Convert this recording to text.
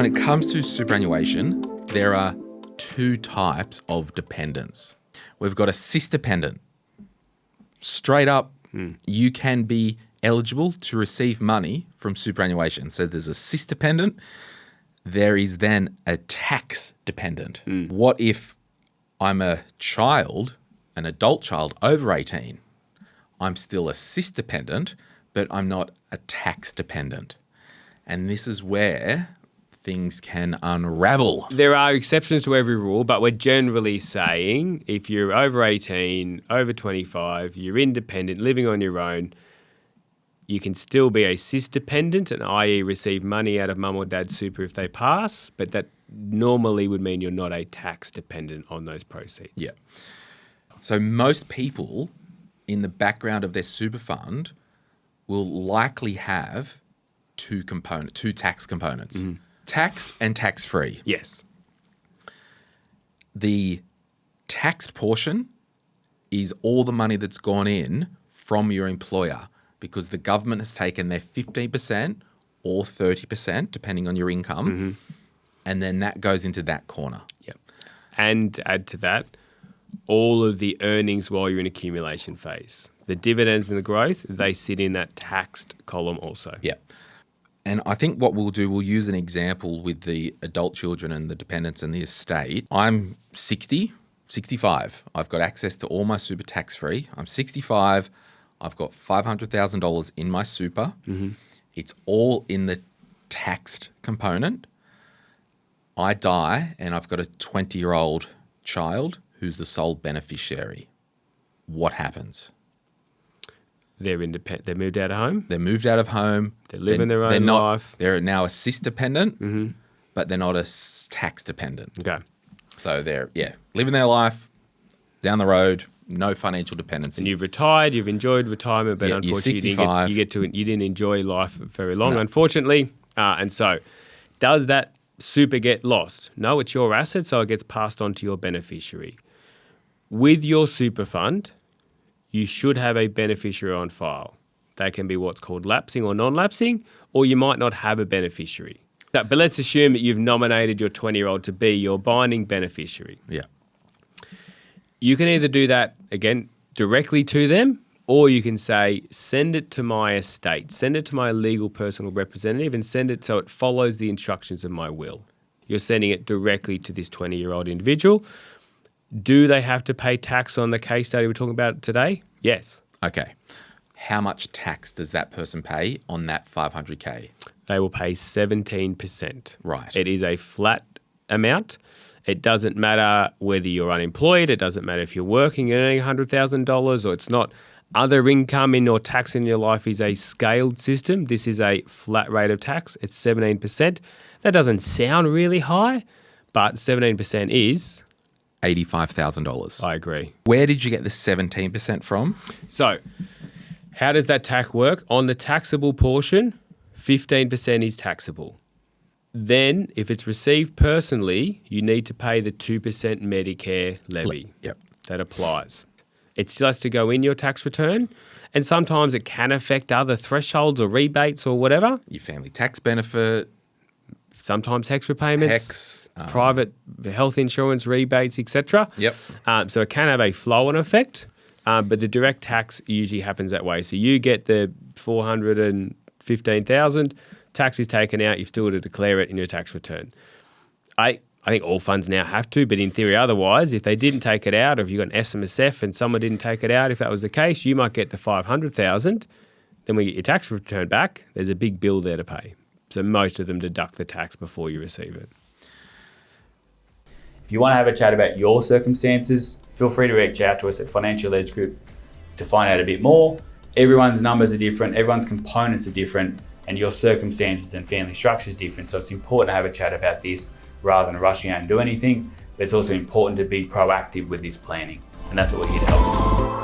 When it comes to superannuation, there are two types of dependents. We've got a cis-dependent. Straight up, you can be eligible to receive money from superannuation. So there's a cis-dependent. There is then a tax dependent. What if I'm a child, an adult child over 18? I'm still a cis-dependent, but I'm not a tax dependent. And this is where things can unravel. There are exceptions to every rule, but we're generally saying if you're over 18, over 25, you're independent, living on your own, you can still be a cis-dependent, and i.e. receive money out of mum or dad's super if they pass, but that normally would mean you're not a tax dependent on those proceeds. Yeah. So most people in the background of their super fund will likely have two tax components. Tax and tax-free. Yes. The taxed portion is all the money that's gone in from your employer because the government has taken their 15% or 30%, depending on your income, and then that goes into that corner. Yep. And to add to that, all of the earnings while you're in accumulation phase, the dividends and the growth, they sit in that taxed column also. Yeah. And I think what we'll do, we'll use an example with the adult children and the dependents and the estate. I'm 65. I've got access to all my super tax-free. I'm 65. I've got $500,000 in my super. It's all in the taxed component. I die and I've got a 20-year-old child who's the sole beneficiary. What happens? They're independent. They're moved out of home. They're moved out of home. They're living their own life. They're now a cis-dependent, but they're not a tax-dependent. Okay. So they're, living their life down the road, no financial dependency. And you've retired, you've enjoyed retirement, but unfortunately you didn't enjoy life very long, unfortunately. And so does that super get lost? No, it's your asset, so it gets passed on to your beneficiary. With your super fund, you should have a beneficiary on file. They can be what's called lapsing or non-lapsing, or you might not have a beneficiary. But let's assume that you've nominated your 20-year-old to be your binding beneficiary. Yeah. You can either do that, again, directly to them, or you can say, send it to my estate, send it to my legal personal representative, and send it so it follows the instructions of my will. You're sending it directly to this 20-year-old individual. Do they have to pay tax on the case study we're talking about today? Yes. Okay. How much tax does that person pay on that 500K? They will pay 17%. Right. It is a flat amount. It doesn't matter whether you're unemployed. It doesn't matter if you're working and earning $100,000 or it's not. Other income in your tax in your life is a scaled system. This is a flat rate of tax. It's 17%. That doesn't sound really high, but 17% is $85,000. I agree. Where did you get the 17% from? So, how does that tax work? On the taxable portion, 15% is taxable. Then, if it's received personally, you need to pay the 2% Medicare levy. Yep. That applies. It's just to go in your tax return, and sometimes it can affect other thresholds or rebates or whatever. Your family tax benefit. Sometimes tax repayments. HECS. Private health insurance rebates, etc. Yep. So it can have a flow-on effect, but the direct tax usually happens that way. So you get the $415,000, tax is taken out, you've still got to declare it in your tax return. I think all funds now have to, but in theory otherwise, if they didn't take it out, or if you got an SMSF and someone didn't take it out, if that was the case, you might get the $500,000. Then when you get your tax return back, there's a big bill there to pay. So most of them deduct the tax before you receive it. If you want to have a chat about your circumstances, feel free to reach out to us at Financial Edge Group to find out a bit more. Everyone's numbers are different, everyone's components are different, and your circumstances and family structure is different. So it's important to have a chat about this rather than rushing out and do anything. But it's also important to be proactive with this planning, and that's what we're here to help.